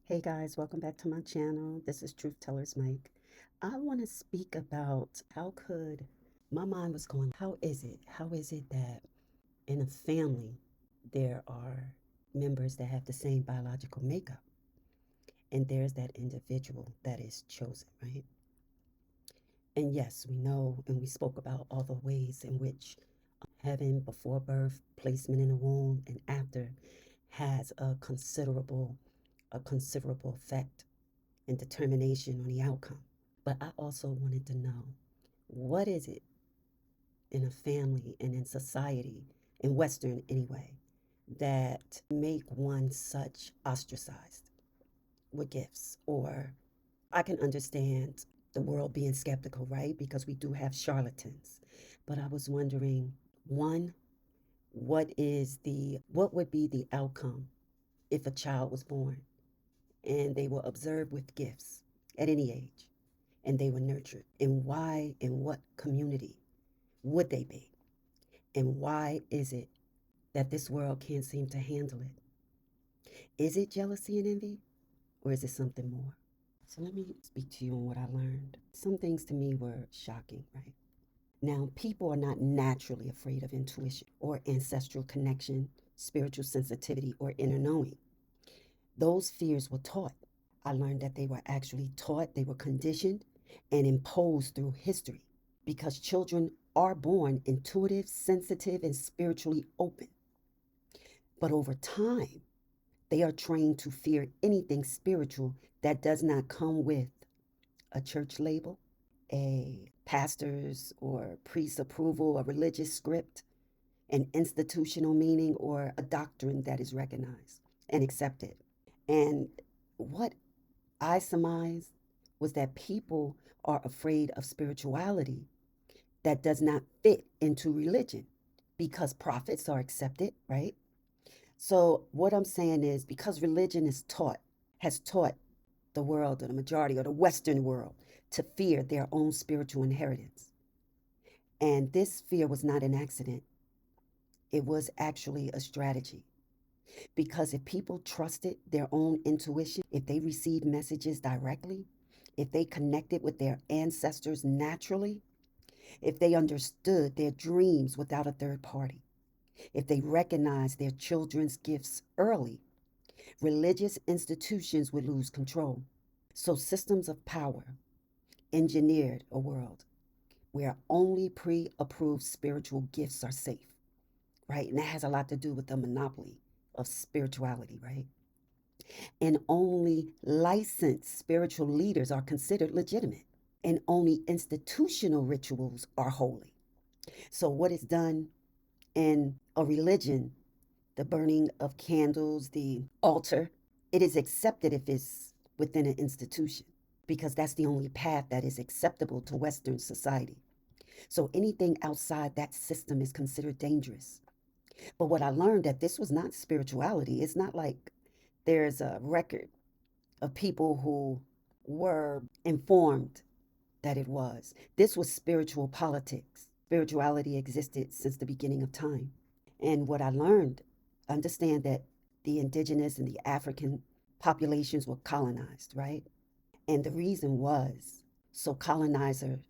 Hey guys, welcome back to my channel. This is Truth Tellers Mike. I want to speak about my mind was going, how is it? How is it that in a family there are members that have the same biological makeup and there's that individual that is chosen, right? And yes, we know and we spoke about all the ways in which heaven before birth, placement in the womb, and after has a considerable effect and determination on the outcome. But I also wanted to know, what is it in a family and in society, in Western anyway, that make one such ostracized with gifts? Or I can understand the world being skeptical, right? Because we do have charlatans. But I was wondering, one, what would be the outcome if a child was born and they were observed with gifts at any age and they were nurtured? And why, in what community would they be? And why is it that this world can't seem to handle it? Is it jealousy and envy, or is it something more? So let me speak to you on what I learned. Some things to me were shocking, right? Now, people are not naturally afraid of intuition or ancestral connection, spiritual sensitivity, or inner knowing. Those fears were taught. I learned that they were actually taught, they were conditioned and imposed through history, because children are born intuitive, sensitive, and spiritually open. But over time, they are trained to fear anything spiritual that does not come with a church label, a pastor's or priest's approval, a religious script, an institutional meaning, or a doctrine that is recognized and accepted. And what I surmised was that people are afraid of spirituality that does not fit into religion because prophets are accepted, right? So, what I'm saying is, because religion has taught the world, or the majority, or the Western world, to fear their own spiritual inheritance. And this fear was not an accident, it was actually a strategy. Because if people trusted their own intuition, if they received messages directly, if they connected with their ancestors naturally, if they understood their dreams without a third party, if they recognized their children's gifts early, religious institutions would lose control. So systems of power engineered a world where only pre-approved spiritual gifts are safe, right? And that has a lot to do with the monopoly of spirituality, right? And only licensed spiritual leaders are considered legitimate, and only institutional rituals are holy. So, what is done in a religion, the burning of candles, the altar, it is accepted if it's within an institution, because that's the only path that is acceptable to Western society. So anything outside that system is considered dangerous. But what I learned, that this was not spirituality. It's not like there's a record of people who were informed that it was. This was spiritual politics. Spirituality existed since the beginning of time. And what I learned, understand that the indigenous and the African populations were colonized, right? And the reason was so colonizers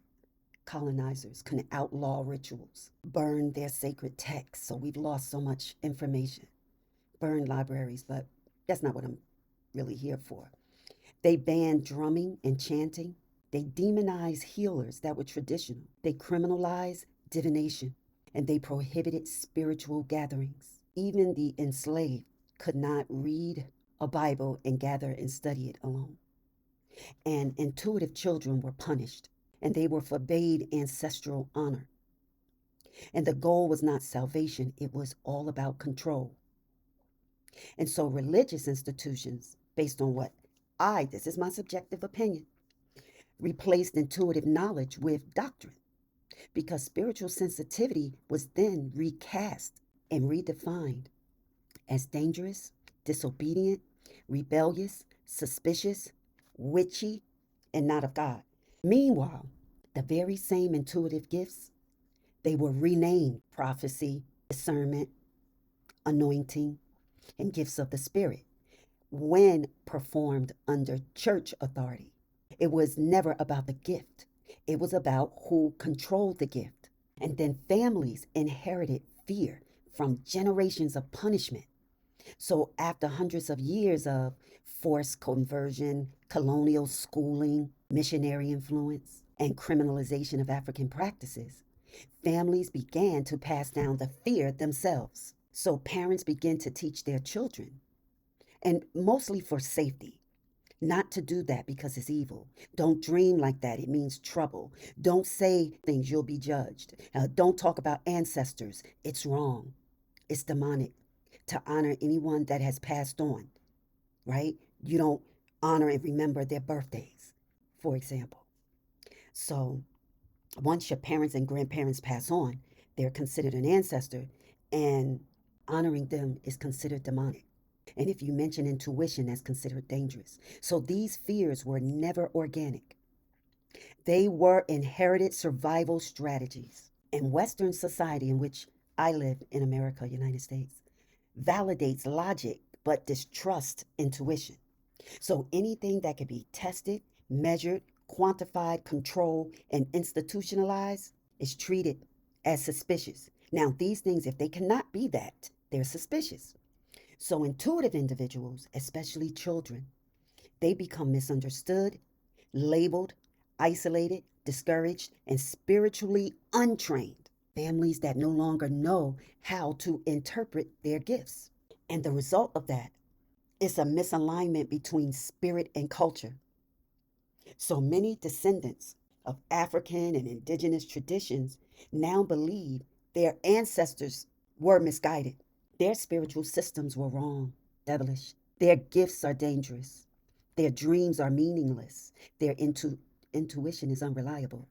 can outlaw rituals, burn their sacred texts. So we've lost so much information, burn libraries, but that's not what I'm really here for. They banned drumming and chanting. They demonized healers that were traditional. They criminalized divination, and they prohibited spiritual gatherings. Even the enslaved could not read a Bible and gather and study it alone. And intuitive children were punished, and they were forbade ancestral honor. And the goal was not salvation, it was all about control. And so religious institutions, based on this is my subjective opinion, replaced intuitive knowledge with doctrine, because spiritual sensitivity was then recast and redefined as dangerous, disobedient, rebellious, suspicious, witchy, and not of God. Meanwhile, the very same intuitive gifts, they were renamed prophecy, discernment, anointing, and gifts of the Spirit, when performed under church authority. It was never about the gift, it was about who controlled the gift. And then families inherited fear from generations of punishment. So, after hundreds of years of forced conversion, colonial schooling, missionary influence, and criminalization of African practices, families began to pass down the fear themselves. So, parents began to teach their children, and mostly for safety. Not to do that because it's evil. Don't dream like that. It means trouble. Don't say things, you'll be judged. Don't talk about ancestors. It's wrong. It's demonic to honor anyone that has passed on, right? You don't honor and remember their birthdays, for example. So once your parents and grandparents pass on, they're considered an ancestor, and honoring them is considered demonic. And if you mention intuition, that's considered dangerous. So these fears were never organic. They were inherited survival strategies. In Western society, in which I live in America, United States, validates logic but distrusts intuition. So anything that can be tested, measured, quantified, controlled, and institutionalized is treated as suspicious. Now, these things, if they cannot be that, they're suspicious. So intuitive individuals, especially children, they become misunderstood, labeled, isolated, discouraged, and spiritually untrained. Families that no longer know how to interpret their gifts. And the result of that is a misalignment between spirit and culture. So many descendants of African and indigenous traditions now believe their ancestors were misguided. Their spiritual systems were wrong, devilish. Their gifts are dangerous. Their dreams are meaningless. Their intuition is unreliable.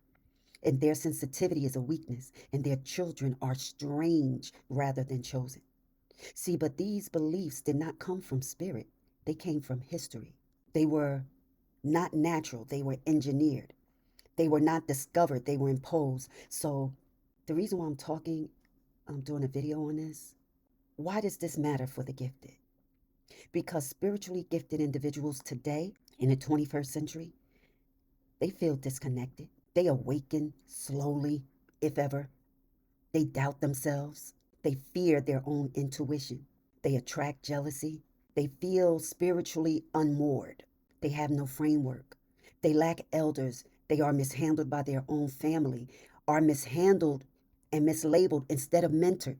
And their sensitivity is a weakness. And their children are strange rather than chosen. See, but these beliefs did not come from spirit, they came from history. They were not natural, they were engineered. They were not discovered, they were imposed. So, the reason why I'm doing a video on this, why does this matter for the gifted? Because spiritually gifted individuals today, in the 21st century, they feel disconnected. They awaken slowly, if ever. They doubt themselves. They fear their own intuition. They attract jealousy. They feel spiritually unmoored. They have no framework. They lack elders. They are mishandled by their own family, are mishandled and mislabeled instead of mentored.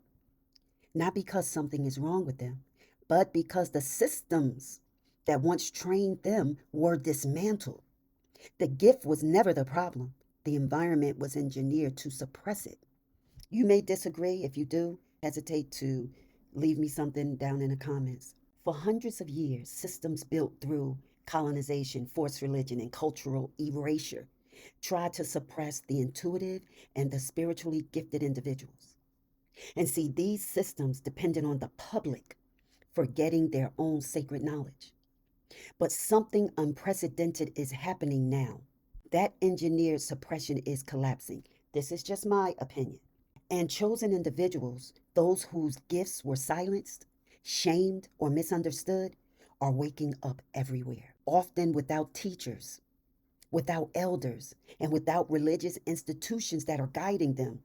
Not because something is wrong with them, but because the systems that once trained them were dismantled. The gift was never the problem. The environment was engineered to suppress it. You may disagree. If you do, hesitate to leave me something down in the comments. For hundreds of years, systems built through colonization, forced religion, and cultural erasure tried to suppress the intuitive and the spiritually gifted individuals. And see, these systems depended on the public forgetting their own sacred knowledge. But something unprecedented is happening now. That engineered suppression is collapsing. This is just my opinion. And chosen individuals, those whose gifts were silenced, shamed, or misunderstood, are waking up everywhere, often without teachers, without elders, and without religious institutions that are guiding them.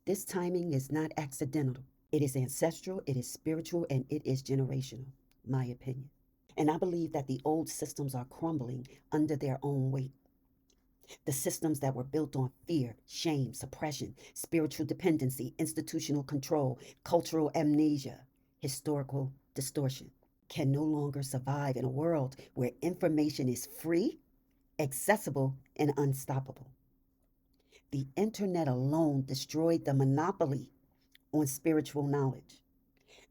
This timing is not accidental. It is ancestral, it is spiritual, and it is generational, my opinion. And I believe that the old systems are crumbling under their own weight. The systems that were built on fear, shame, suppression, spiritual dependency, institutional control, cultural amnesia, historical distortion, can no longer survive in a world where information is free, accessible, and unstoppable. The internet alone destroyed the monopoly on spiritual knowledge.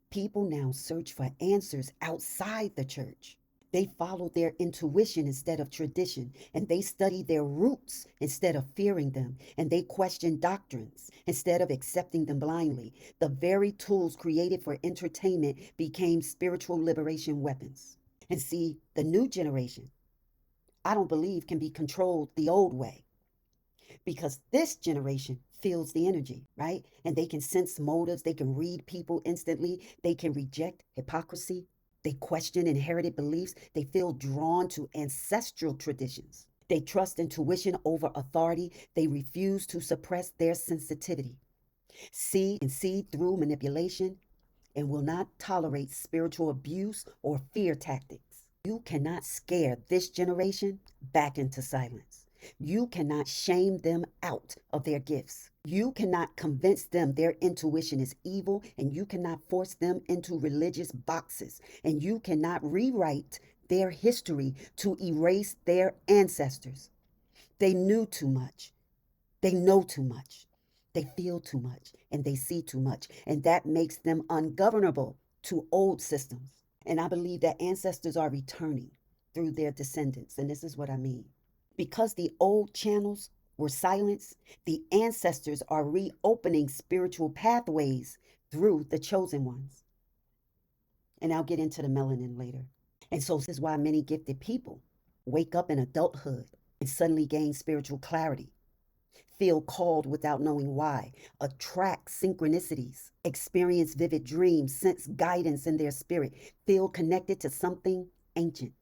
People now search for answers outside the church. They follow their intuition instead of tradition, and they study their roots instead of fearing them, and they question doctrines instead of accepting them blindly. The very tools created for entertainment became spiritual liberation weapons. And see, the new generation, I don't believe can be controlled the old way, because this generation feels the energy, right? And they can sense motives, they can read people instantly, they can reject hypocrisy, They question inherited beliefs. They feel drawn to ancestral traditions. They trust intuition over authority. They refuse to suppress their sensitivity. See through manipulation and will not tolerate spiritual abuse or fear tactics. You cannot scare this generation back into silence. You cannot shame them out of their gifts. You cannot convince them their intuition is evil, and you cannot force them into religious boxes, and you cannot rewrite their history to erase their ancestors. They knew too much. They know too much. They feel too much, and they see too much, and that makes them ungovernable to old systems. And I believe that ancestors are returning through their descendants, and this is what I mean. Because the old channels were silenced, the ancestors are reopening spiritual pathways through the chosen ones. And I'll get into the melanin later. And so this is why many gifted people wake up in adulthood and suddenly gain spiritual clarity, feel called without knowing why, attract synchronicities, experience vivid dreams, sense guidance in their spirit, feel connected to something ancient,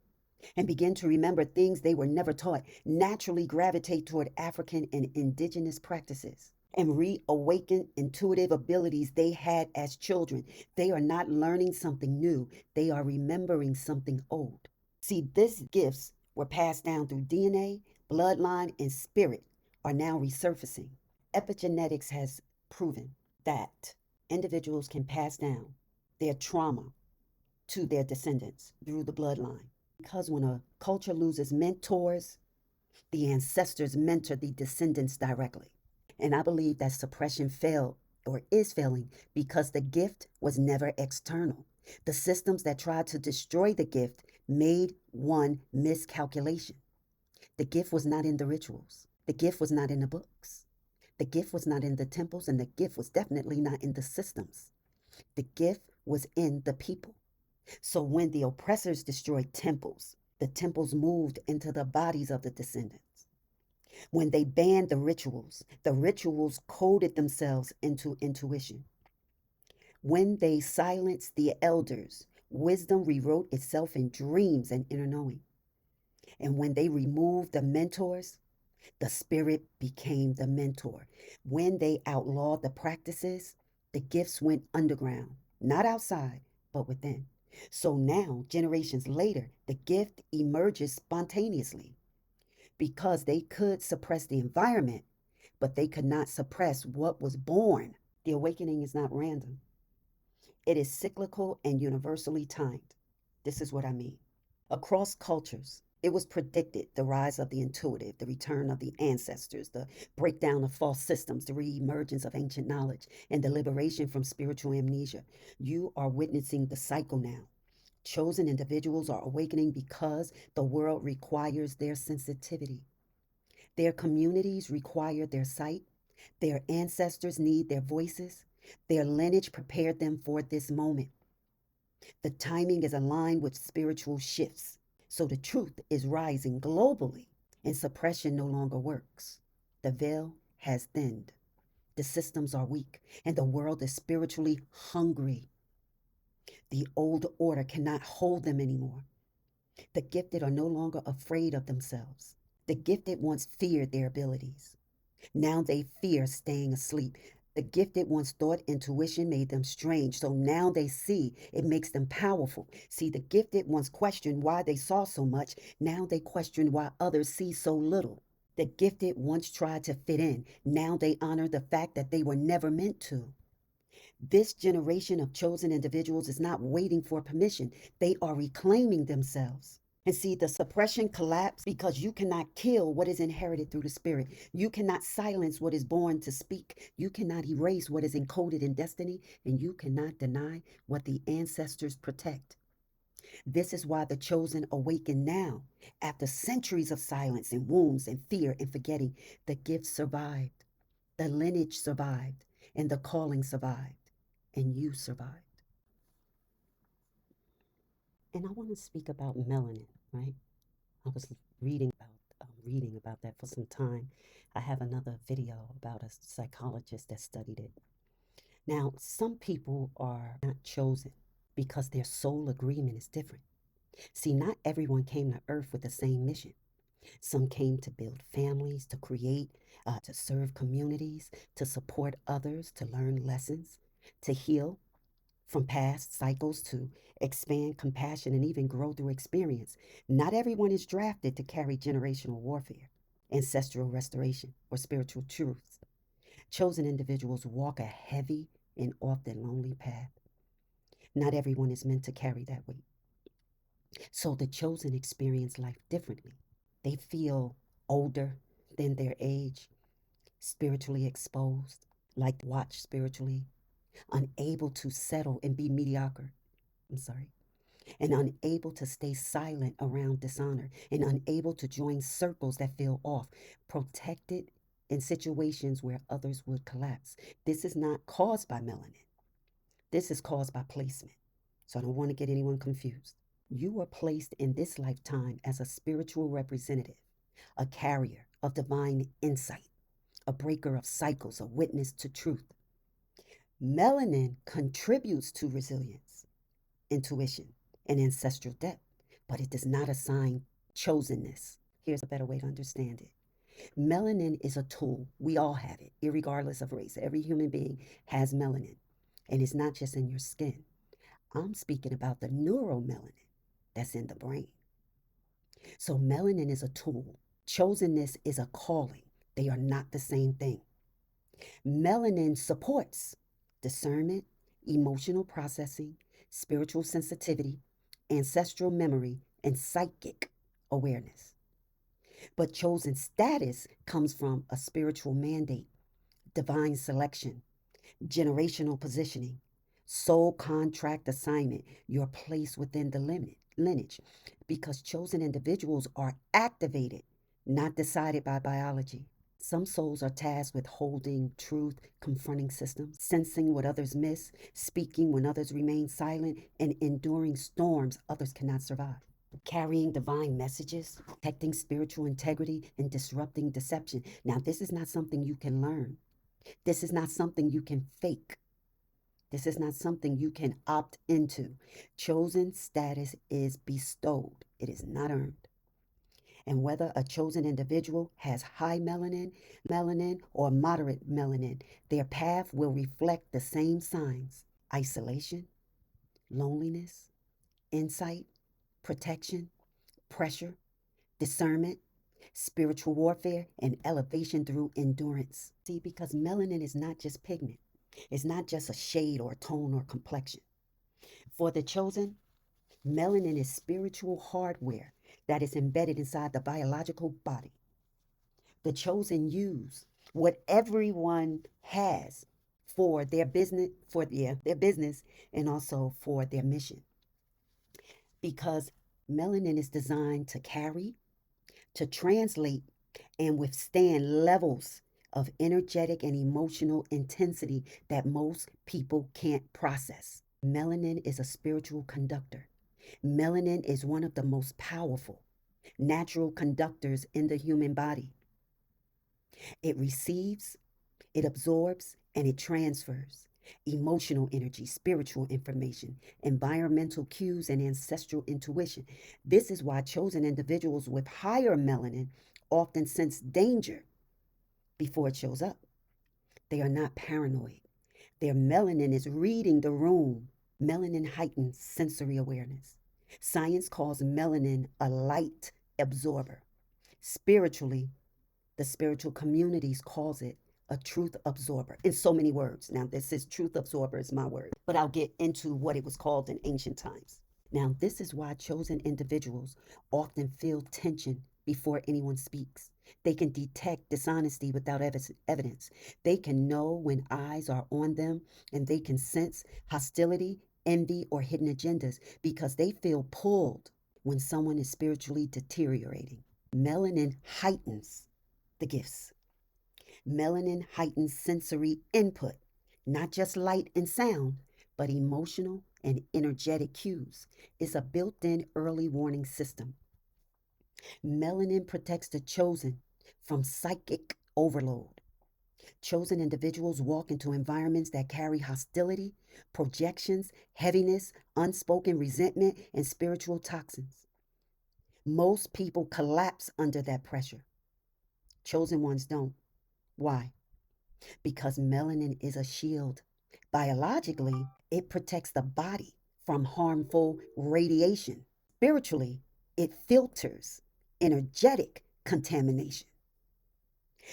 and begin to remember things they were never taught, naturally gravitate toward African and indigenous practices, and reawaken intuitive abilities they had as children. They are not learning something new, they are remembering something old. See, these gifts were passed down through DNA, bloodline, and spirit are now resurfacing. Epigenetics has proven that individuals can pass down their trauma to their descendants through the bloodline. Because when a culture loses mentors, the ancestors mentor the descendants directly. And I believe that suppression failed or is failing because the gift was never external. The systems that tried to destroy the gift made one miscalculation. The gift was not in the rituals. The gift was not in the books. The gift was not in the temples, and the gift was definitely not in the systems. The gift was in the people. So when the oppressors destroyed temples, the temples moved into the bodies of the descendants. When they banned the rituals coded themselves into intuition. When they silenced the elders, wisdom rewrote itself in dreams and inner knowing. And when they removed the mentors, the spirit became the mentor. When they outlawed the practices, the gifts went underground, not outside, but within. So now, generations later, the gift emerges spontaneously because they could suppress the environment, but they could not suppress what was born. The awakening is not random. It is cyclical and universally timed. This is what I mean. Across cultures, it was predicted the rise of the intuitive, the return of the ancestors, the breakdown of false systems, the reemergence of ancient knowledge, and the liberation from spiritual amnesia. You are witnessing the cycle now. Chosen individuals are awakening because the world requires their sensitivity. Their communities require their sight. Their ancestors need their voices. Their lineage prepared them for this moment. The timing is aligned with spiritual shifts. So the truth is rising globally, and suppression no longer works. The veil has thinned. The systems are weak, and the world is spiritually hungry. The old order cannot hold them anymore. The gifted are no longer afraid of themselves. The gifted once feared their abilities. Now they fear staying asleep. The gifted once thought intuition made them strange, so now they see it makes them powerful. See, the gifted once questioned why they saw so much, now they question why others see so little. The gifted once tried to fit in, now they honor the fact that they were never meant to. This generation of chosen individuals is not waiting for permission, they are reclaiming themselves. And see, the suppression collapsed because you cannot kill what is inherited through the spirit. You cannot silence what is born to speak. You cannot erase what is encoded in destiny. And you cannot deny what the ancestors protect. This is why the chosen awaken now. After centuries of silence and wounds and fear and forgetting, the gift survived. The lineage survived. And the calling survived. And you survived. And I want to speak about melanin, right? I was reading about that for some time. I have another video about a psychologist that studied it. Now, some people are not chosen. because their soul agreement is different. See, not everyone came to Earth with the same mission. Some came to build families, to create, to serve communities, to support others, to learn lessons, to heal from past cycles, to expand compassion, and even grow through experience. Not everyone is drafted to carry generational warfare, ancestral restoration, or spiritual truths. Chosen individuals walk a heavy and often lonely path. Not everyone is meant to carry that weight. So the chosen experience life differently. They feel older than their age, spiritually exposed, like watch spiritually, unable to settle and be mediocre. I'm sorry. And unable to stay silent around dishonor, and unable to join circles that feel off, protected in situations where others would collapse. This is not caused by melanin. This is caused by placement. So I don't want to get anyone confused. You are placed in this lifetime as a spiritual representative, a carrier of divine insight, a breaker of cycles, a witness to truth. Melanin contributes to resilience, intuition, and ancestral depth, but it does not assign chosenness. Here's a better way to understand it. Melanin is a tool. We all have it, irregardless of race. Every human being has melanin, and it's not just in your skin. I'm speaking about the neuromelanin that's in the brain. So melanin is a tool. Chosenness is a calling. They are not the same thing. Melanin supports discernment, emotional processing, spiritual sensitivity, ancestral memory, and psychic awareness. But chosen status comes from a spiritual mandate, divine selection, generational positioning, soul contract assignment, your place within the lineage, because chosen individuals are activated, not decided by biology. Some souls are tasked with holding truth, confronting systems, sensing what others miss, speaking when others remain silent, and enduring storms others cannot survive. Carrying divine messages, protecting spiritual integrity, and disrupting deception. Now, this is not something you can learn. This is not something you can fake. This is not something you can opt into. Chosen status is bestowed, it is not earned. And whether a chosen individual has high melanin, or moderate melanin, their path will reflect the same signs: isolation, loneliness, insight, protection, pressure, discernment, spiritual warfare, and elevation through endurance. See, because melanin is not just pigment, it's not just a shade or a tone or complexion. For the chosen, melanin is spiritual hardware that is embedded inside the biological body. The chosen use what everyone has for their business and also for their mission. Because melanin is designed to carry, to translate, and withstand levels of energetic and emotional intensity that most people can't process. Melanin is a spiritual conductor. Melanin is one of the most powerful natural conductors in the human body. It receives, it absorbs, and it transfers emotional energy, spiritual information, environmental cues, and ancestral intuition. This is why chosen individuals with higher melanin often sense danger before it shows up. They are not paranoid. Their melanin is reading the room. Melanin heightens sensory awareness. Science calls melanin a light absorber. Spiritually, the spiritual communities calls it a truth absorber, in so many words. Now, this is truth absorber is my word, but I'll get into what it was called in ancient times. Now, this is why chosen individuals often feel tension before anyone speaks. They can detect dishonesty without evidence. They can know when eyes are on them, and they can sense hostility, envy, or hidden agendas because they feel pulled when someone is spiritually deteriorating. Melanin heightens the gifts. Melanin heightens sensory input, not just light and sound, but emotional and energetic cues. It's a built in early warning system. Melanin protects the chosen from psychic overload. Chosen individuals walk into environments that carry hostility projections, heaviness, unspoken resentment, and spiritual toxins. Most people collapse under that pressure. Chosen ones don't. Why? Because melanin is a shield. Biologically, it protects the body from harmful radiation. Spiritually, it filters energetic contamination.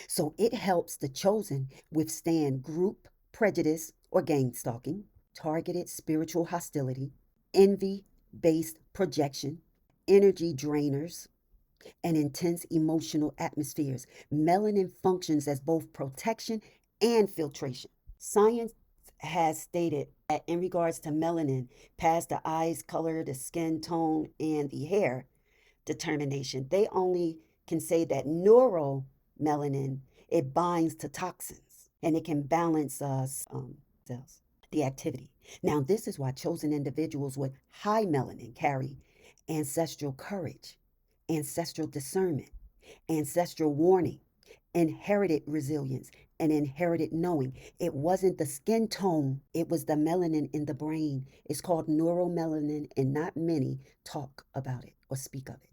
So it helps the chosen withstand group prejudice or gang stalking, targeted spiritual hostility, envy based projection, energy drainers, and intense emotional atmospheres. Melanin functions as both protection and filtration. Science has stated that in regards to melanin, past the eyes color, the skin tone, and the hair determination, they only can say that neuromelanin, it binds to toxins and it can balance cells, the activity. Now, this is why chosen individuals with high melanin carry ancestral courage, ancestral discernment, ancestral warning, inherited resilience, and inherited knowing. It wasn't the skin tone, it was the melanin in the brain. It's called neuromelanin, and not many talk about it or speak of it.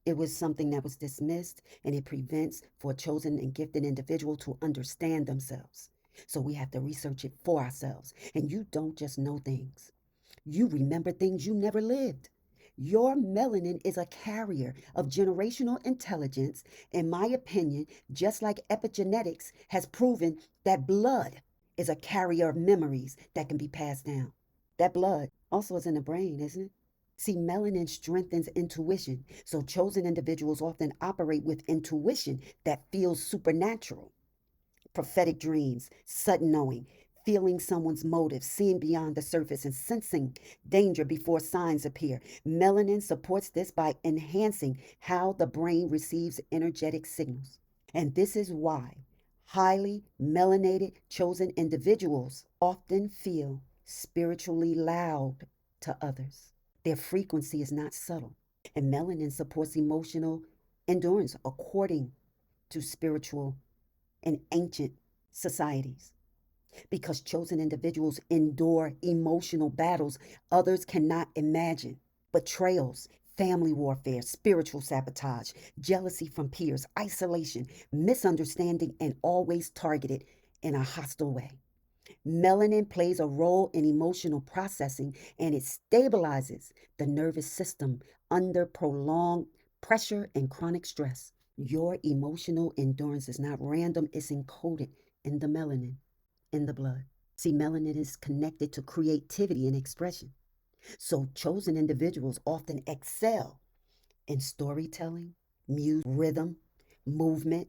It was something that was dismissed, and it prevents for a chosen and gifted individual to understand themselves. So we have to research it for ourselves. And you don't just know things, you remember things you never lived. Your melanin is a carrier of generational intelligence. In my opinion, just like epigenetics has proven that blood is a carrier of memories that can be passed down. That blood also is in the brain, isn't it? See, melanin strengthens intuition. So chosen individuals often operate with intuition that feels supernatural. Prophetic dreams, sudden knowing, feeling someone's motives, seeing beyond the surface, and sensing danger before signs appear. Melanin supports this by enhancing how the brain receives energetic signals. And this is why highly melanated chosen individuals often feel spiritually loud to others. Their frequency is not subtle. And melanin supports emotional endurance according to spiritual and ancient societies. Because chosen individuals endure emotional battles others cannot imagine. Betrayals, family warfare, spiritual sabotage, jealousy from peers, isolation, misunderstanding, and always targeted in a hostile way. Melanin plays a role in emotional processing, and it stabilizes the nervous system under prolonged pressure and chronic stress. Your emotional endurance is not random, it's encoded in the melanin in the blood. See, melanin is connected to creativity and expression. So, chosen individuals often excel in storytelling, music, rhythm, movement,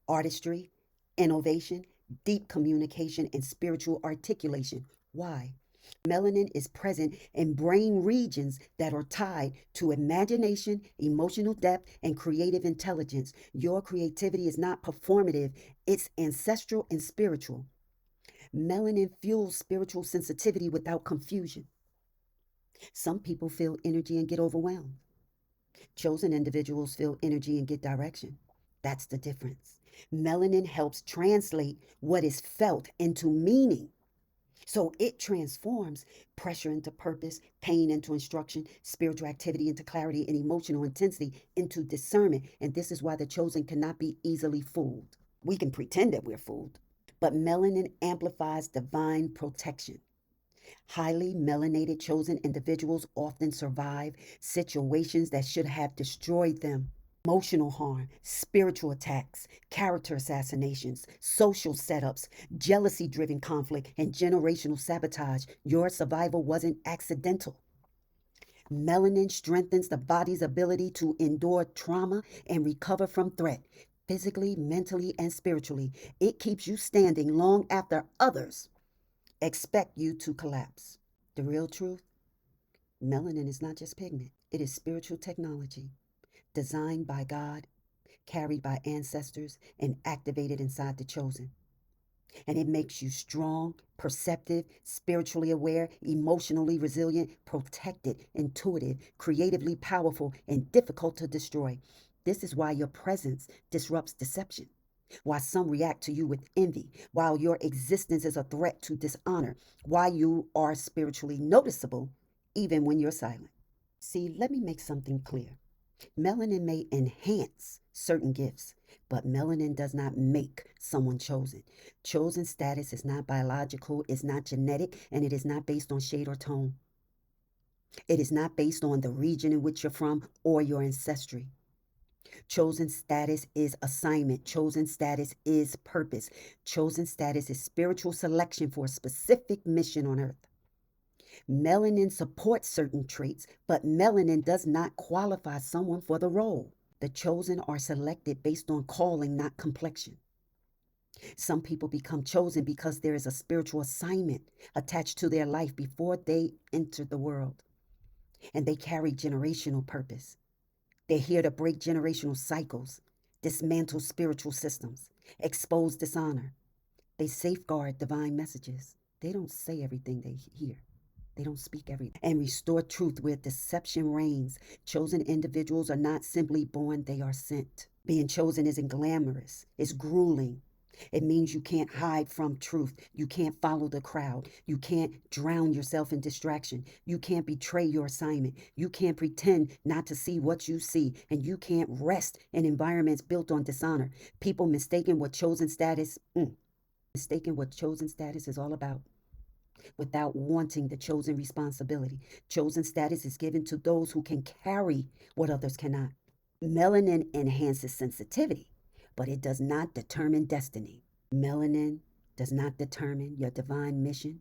artistry, innovation, deep communication, and spiritual articulation. Why? Melanin is present in brain regions that are tied to imagination, emotional depth, and creative intelligence. Your creativity is not performative, it's ancestral and spiritual. Melanin fuels spiritual sensitivity without confusion. Some people feel energy and get overwhelmed. Chosen individuals feel energy and get direction. That's the difference. Melanin helps translate what is felt into meaning. So it transforms pressure into purpose, pain into instruction, spiritual activity into clarity, and emotional intensity into discernment. And this is why the chosen cannot be easily fooled. We can pretend that we're fooled, but melanin amplifies divine protection. Highly melanated chosen individuals often survive situations that should have destroyed them. Emotional harm, spiritual attacks, character assassinations, social setups, jealousy driven conflict, and generational sabotage. Your survival wasn't accidental. Melanin strengthens the body's ability to endure trauma and recover from threat, physically, mentally, and spiritually. It keeps you standing long after others expect you to collapse. The real truth, melanin is not just pigment, it is spiritual technology designed by God, carried by ancestors, and activated inside the chosen. And it makes you strong, perceptive, spiritually aware, emotionally resilient, protected, intuitive, creatively powerful, and difficult to destroy. This is why your presence disrupts deception. why some react to you with envy, while your existence is a threat to dishonor, why you are spiritually noticeable even when you're silent. See, let me make something clear. Melanin may enhance certain gifts, but melanin does not make someone chosen. Chosen status is not biological, it's not genetic, and it is not based on shade or tone. It is not based on the region in which you're from or your ancestry. Chosen status is assignment. Chosen status is purpose. Chosen status is spiritual selection for a specific mission on earth. Melanin supports certain traits, but melanin does not qualify someone for the role. The chosen are selected based on calling, not complexion. Some people become chosen because there is a spiritual assignment attached to their life before they enter the world, and they carry generational purpose. They're here to break generational cycles, dismantle spiritual systems, expose dishonor. They safeguard divine messages. They don't say everything they hear. They don't speak everything. And restore truth where deception reigns. Chosen individuals are not simply born, they are sent. Being chosen isn't glamorous, it's grueling. It means you can't hide from truth. You can't follow the crowd. You can't drown yourself in distraction. You can't betray your assignment. You can't pretend not to see what you see. And you can't rest in environments built on dishonor. People mistaken what chosen status is all about without wanting the chosen responsibility. Chosen status is given to those who can carry what others cannot. Melanin enhances sensitivity, but it does not determine destiny. Melanin does not determine your divine mission,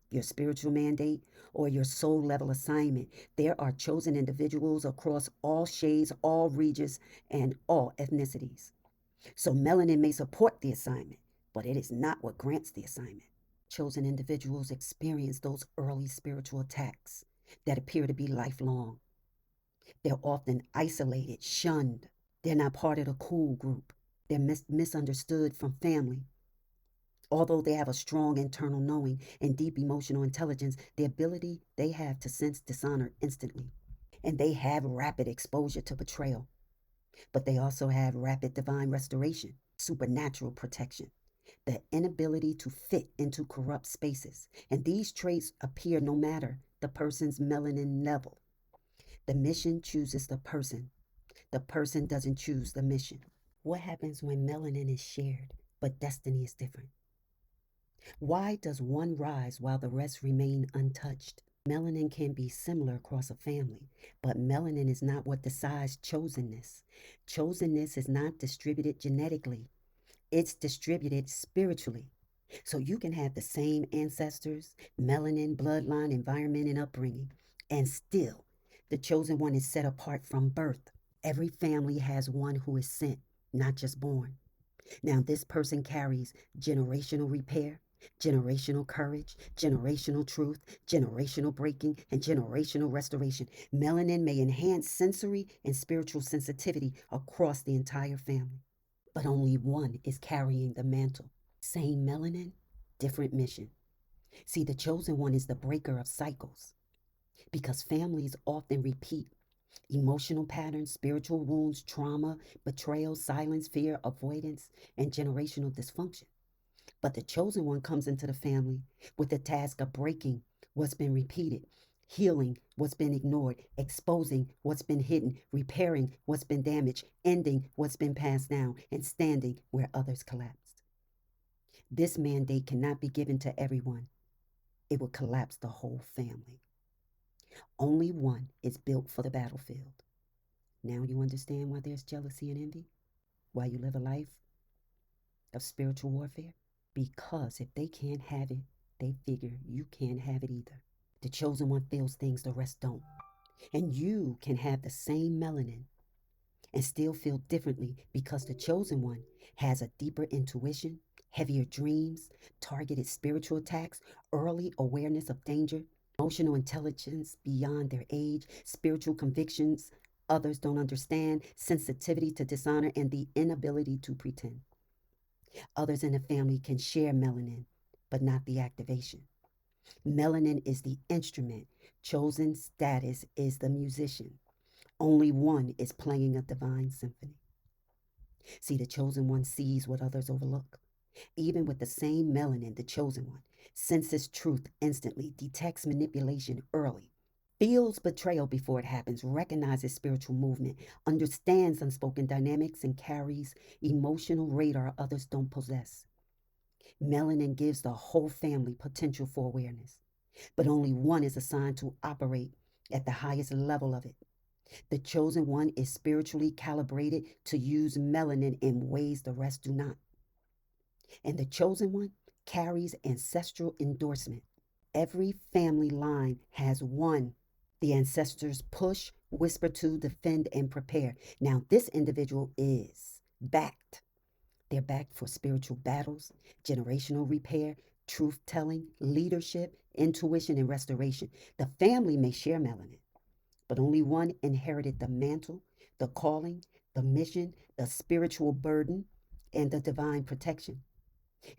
your spiritual mandate, or your soul level assignment. There are chosen individuals across all shades, all regions, and all ethnicities. So melanin may support the assignment, but it is not what grants the assignment. Chosen individuals experience those early spiritual attacks that appear to be lifelong. They're often isolated, shunned. They're not part of the cool group. They're misunderstood from family. Although they have a strong internal knowing and deep emotional intelligence, the ability they have to sense dishonor instantly. And they have rapid exposure to betrayal. But they also have rapid divine restoration, supernatural protection, the inability to fit into corrupt spaces. And these traits appear no matter the person's melanin level. The mission chooses the person. The person doesn't choose the mission. What happens when melanin is shared, but destiny is different? Why does one rise while the rest remain untouched? Melanin can be similar across a family, but melanin is not what decides chosenness. Chosenness is not distributed genetically, it's distributed spiritually. So you can have the same ancestors, melanin, bloodline, environment, and upbringing, and still the chosen one is set apart from birth. Every family has one who is sent, not just born. Now, this person carries generational repair, generational courage, generational truth, generational breaking, and generational restoration. Melanin may enhance sensory and spiritual sensitivity across the entire family, but only one is carrying the mantle. Same melanin, different mission. See, the chosen one is the breaker of cycles because families often repeat emotional patterns, spiritual wounds, trauma, betrayal, silence, fear, avoidance, and generational dysfunction. But the chosen one comes into the family with the task of breaking what's been repeated, healing what's been ignored, exposing what's been hidden, repairing what's been damaged, ending what's been passed down, and standing where others collapsed. This mandate cannot be given to everyone. It would collapse the whole family. Only one is built for the battlefield. Now you understand why there's jealousy and envy? Why you live a life of spiritual warfare? Because if they can't have it, they figure you can't have it either. The chosen one feels things the rest don't. And you can have the same melanin and still feel differently because the chosen one has a deeper intuition, heavier dreams, targeted spiritual attacks, early awareness of danger, emotional intelligence beyond their age, spiritual convictions others don't understand, sensitivity to dishonor, and the inability to pretend. Others in the family can share melanin, but not the activation. Melanin is the instrument. Chosen status is the musician. Only one is playing a divine symphony. See, the chosen one sees what others overlook. Even with the same melanin, the chosen one senses truth instantly, detects manipulation early, feels betrayal before it happens, recognizes spiritual movement, understands unspoken dynamics, and carries emotional radar others don't possess. Melanin gives the whole family potential for awareness, but only one is assigned to operate at the highest level of it. The chosen one is spiritually calibrated to use melanin in ways the rest do not. And the chosen one carries ancestral endorsement. Every family line has one. The ancestors push, whisper to, defend, and prepare. Now, this individual is backed. They're backed for spiritual battles, generational repair, truth telling, leadership, intuition, and restoration. The family may share melanin, but only one inherited the mantle, the calling, the mission, the spiritual burden, and the divine protection.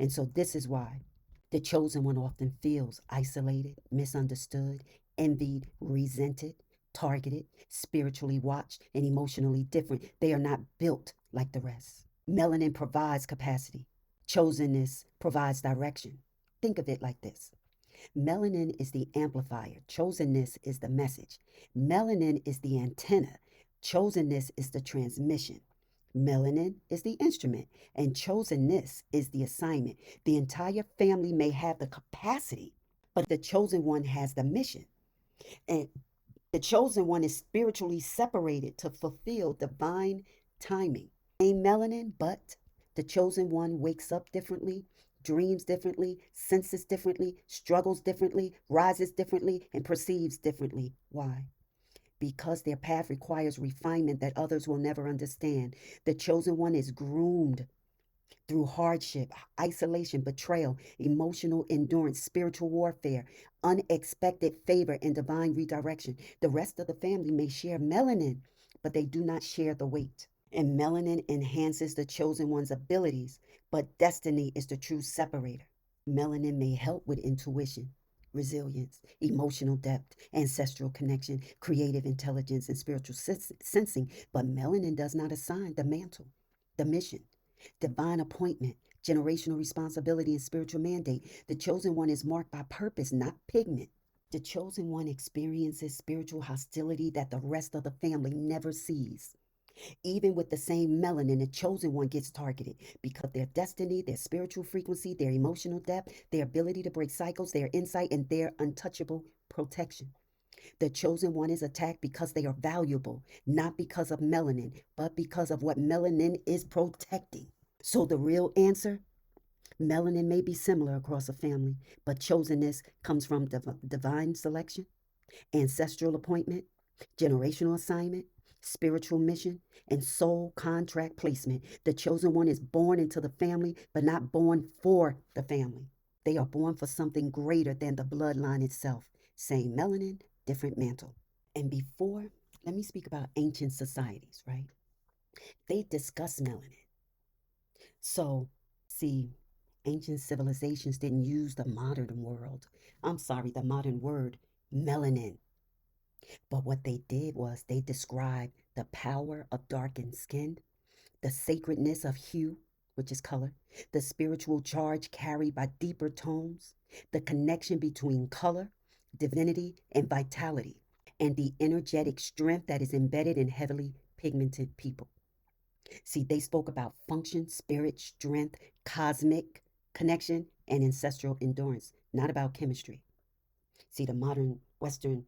And so, this is why the chosen one often feels isolated, misunderstood, envied, resented, targeted, spiritually watched, and emotionally different. They are not built like the rest. Melanin provides capacity, chosenness provides direction. Think of it like this: melanin is the amplifier, chosenness is the message. Melanin is the antenna, chosenness is the transmission. Melanin is the instrument, and chosenness is the assignment. The entire family may have the capacity, but the chosen one has the mission. And the chosen one is spiritually separated to fulfill divine timing. Same melanin, but the chosen one wakes up differently, dreams differently, senses differently, struggles differently, rises differently, and perceives differently. Why? Because their path requires refinement that others will never understand. The chosen one is groomed through hardship, isolation, betrayal, emotional endurance, spiritual warfare, unexpected favor, and divine redirection. The rest of the family may share melanin, but they do not share the weight. And melanin enhances the chosen one's abilities, but destiny is the true separator. Melanin may help with intuition, resilience, emotional depth, ancestral connection, creative intelligence, and spiritual sensing, but melanin does not assign the mantle, the mission, divine appointment, generational responsibility, and spiritual mandate. The chosen one is marked by purpose, not pigment. The chosen one experiences spiritual hostility that the rest of the family never sees. Even with the same melanin, the chosen one gets targeted because their destiny, their spiritual frequency, their emotional depth, their ability to break cycles, their insight, and their untouchable protection. The chosen one is attacked because they are valuable, not because of melanin, but because of what melanin is protecting. So the real answer: melanin may be similar across a family, but chosenness comes from divine selection, ancestral appointment, generational assignment, spiritual mission, and soul contract placement. The chosen one is born into the family, but not born for the family. They are born for something greater than the bloodline itself. Same melanin, different mantle. And before, let me speak about ancient societies, right? They discuss melanin. So, see, ancient civilizations didn't use the modern the modern word melanin. But what they did was they described the power of darkened skin, the sacredness of hue, which is color, the spiritual charge carried by deeper tones, the connection between color, divinity, and vitality, and the energetic strength that is embedded in heavily pigmented people. See, they spoke about function, spirit, strength, cosmic connection, and ancestral endurance, not about chemistry. See, the modern Western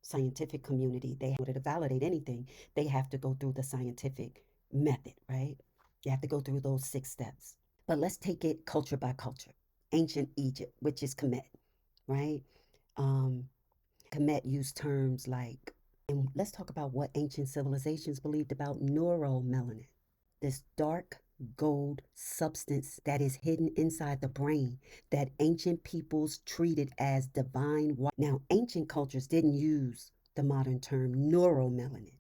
scientific community, they, in order to validate anything, they have to go through the scientific method, right? You have to go through those 6 steps. But let's take it culture by culture. Ancient Egypt, which is Kemet, right? Um, Kemet used terms like, and let's talk about what ancient civilizations believed about neuromelanin, this dark gold substance that is hidden inside the brain that ancient peoples treated as divine. Now, ancient cultures didn't use the modern term neuromelanin,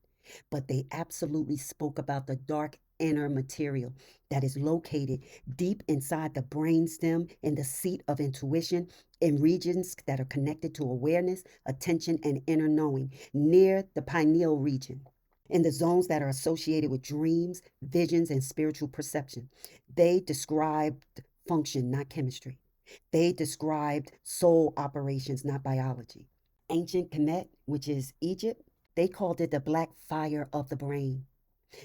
but they absolutely spoke about the dark inner material that is located deep inside the brainstem in the seat of intuition, in regions that are connected to awareness, attention, and inner knowing, near the pineal region. in the zones that are associated with dreams, visions, and spiritual perception. They described function, not chemistry. They described soul operations, not biology. Ancient Kemet, which is Egypt, they called it the black fire of the brain.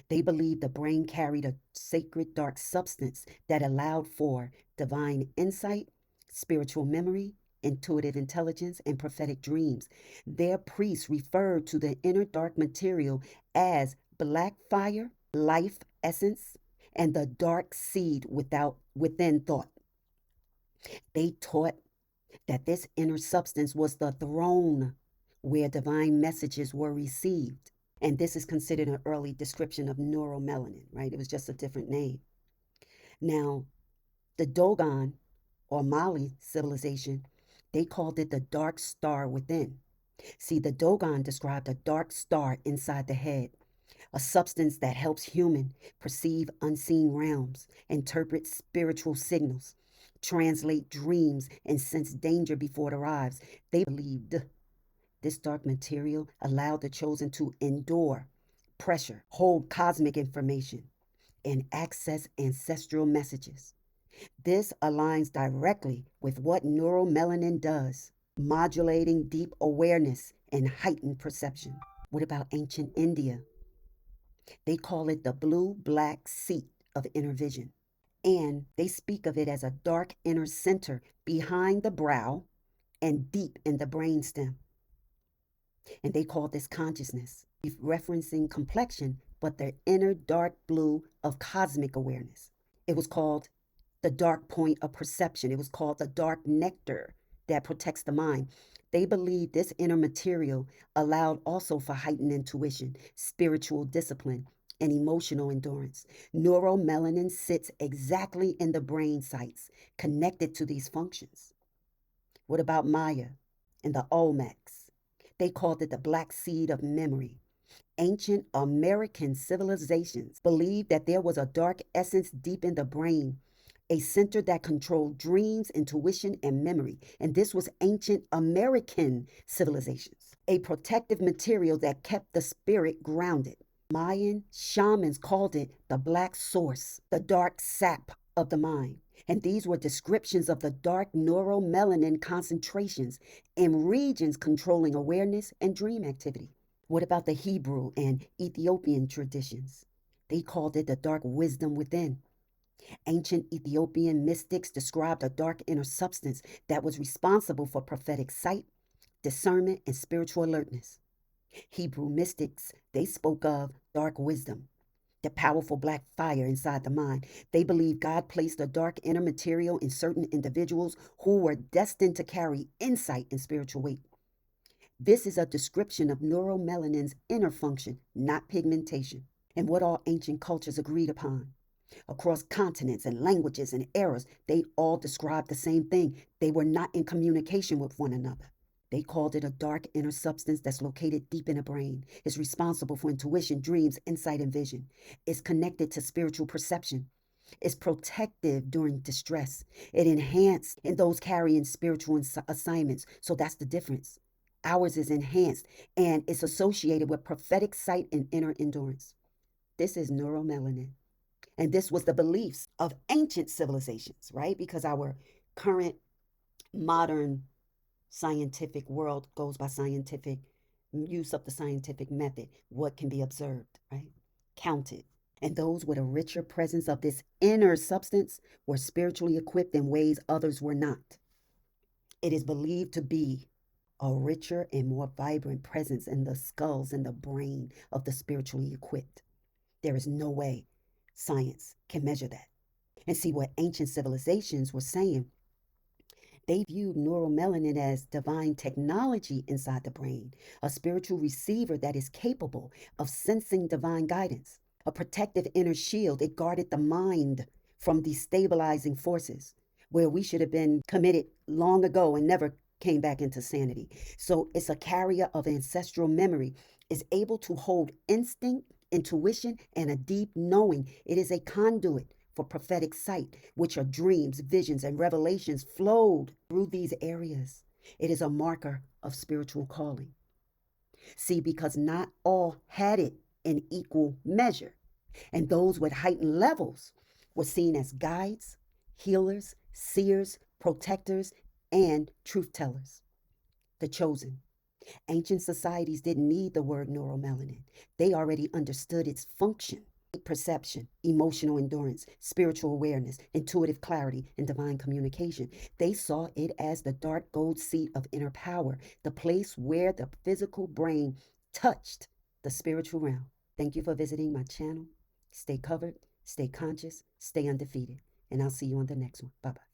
They believed the brain carried a sacred dark substance that allowed for divine insight, spiritual memory, intuitive intelligence, and prophetic dreams. Their priests referred to the inner dark material as black fire, life essence, and the dark seed within thought. They taught that this inner substance was the throne where divine messages were received. And this is considered an early description of neuromelanin, right? It was just a different name. Now, the Dogon or Mali civilization, they called it the dark star within. See, the Dogon described a dark star inside the head, a substance that helps human perceive unseen realms, interpret spiritual signals, translate dreams, and sense danger before it arrives. They believed this dark material allowed the chosen to endure pressure, hold cosmic information, and access ancestral messages. This aligns directly with what neuromelanin does, modulating deep awareness and heightened perception. What about ancient India? They call it the blue black seat of inner vision. And they speak of it as a dark inner center behind the brow and deep in the brainstem. And they call this consciousness, referencing complexion, but the inner dark blue of cosmic awareness. It was called the dark point of perception. It was called the dark nectar that protects the mind. They believed this inner material allowed also for heightened intuition, spiritual discipline, and emotional endurance. Neuromelanin sits exactly in the brain sites connected to these functions. What about Maya and the Olmecs? They called it the black seed of memory. Ancient American civilizations believed that there was a dark essence deep in the brain, a center that controlled dreams, intuition, and memory. And this was ancient American civilizations, a protective material that kept the spirit grounded. Mayan shamans called it the black source, the dark sap of the mind. And these were descriptions of the dark neuromelanin concentrations in regions controlling awareness and dream activity. What about the Hebrew and Ethiopian traditions? They called it the dark wisdom within. Ancient Ethiopian mystics described a dark inner substance that was responsible for prophetic sight, discernment, and spiritual alertness. Hebrew mystics, they spoke of dark wisdom, the powerful black fire inside the mind. They believed God placed a dark inner material in certain individuals who were destined to carry insight and spiritual weight. This is a description of neuromelanin's inner function, not pigmentation, and what all ancient cultures agreed upon. Across continents and languages and eras, they all described the same thing. They were not in communication with one another. They called it a dark inner substance that's located deep in the brain. It's responsible for intuition, dreams, insight, and vision. It's connected to spiritual perception. It's protective during distress. It enhanced in those carrying spiritual assignments. So that's the difference. Ours is enhanced and it's associated with prophetic sight and inner endurance. This is neuromelanin. And this was the beliefs of ancient civilizations, right? Because our current modern scientific world goes by scientific use of the scientific method, what can be observed, right? Counted. And those with a richer presence of this inner substance were spiritually equipped in ways others were not. It is believed to be a richer and more vibrant presence in the skulls and the brain of the spiritually equipped. There is no way science can measure that. And see what ancient civilizations were saying. They viewed neuromelanin as divine technology inside the brain, a spiritual receiver that is capable of sensing divine guidance, a protective inner shield. It guarded the mind from destabilizing forces, where we should have been committed long ago and never came back into sanity. So it's a carrier of ancestral memory, is able to hold instinct, intuition, and a deep knowing. It is a conduit for prophetic sight, which are dreams, visions, and revelations flowed through these areas. It is a marker of spiritual calling. See, because not all had it in equal measure. And those with heightened levels were seen as guides, healers, seers, protectors, and truth tellers. The chosen. Ancient societies didn't need the word neuromelanin. They already understood its function: perception, emotional endurance, spiritual awareness, intuitive clarity, and divine communication. They saw it as the dark gold seat of inner power, the place where the physical brain touched the spiritual realm. Thank you for visiting my channel. Stay covered, stay conscious, stay undefeated, and I'll see you on the next one. Bye-bye.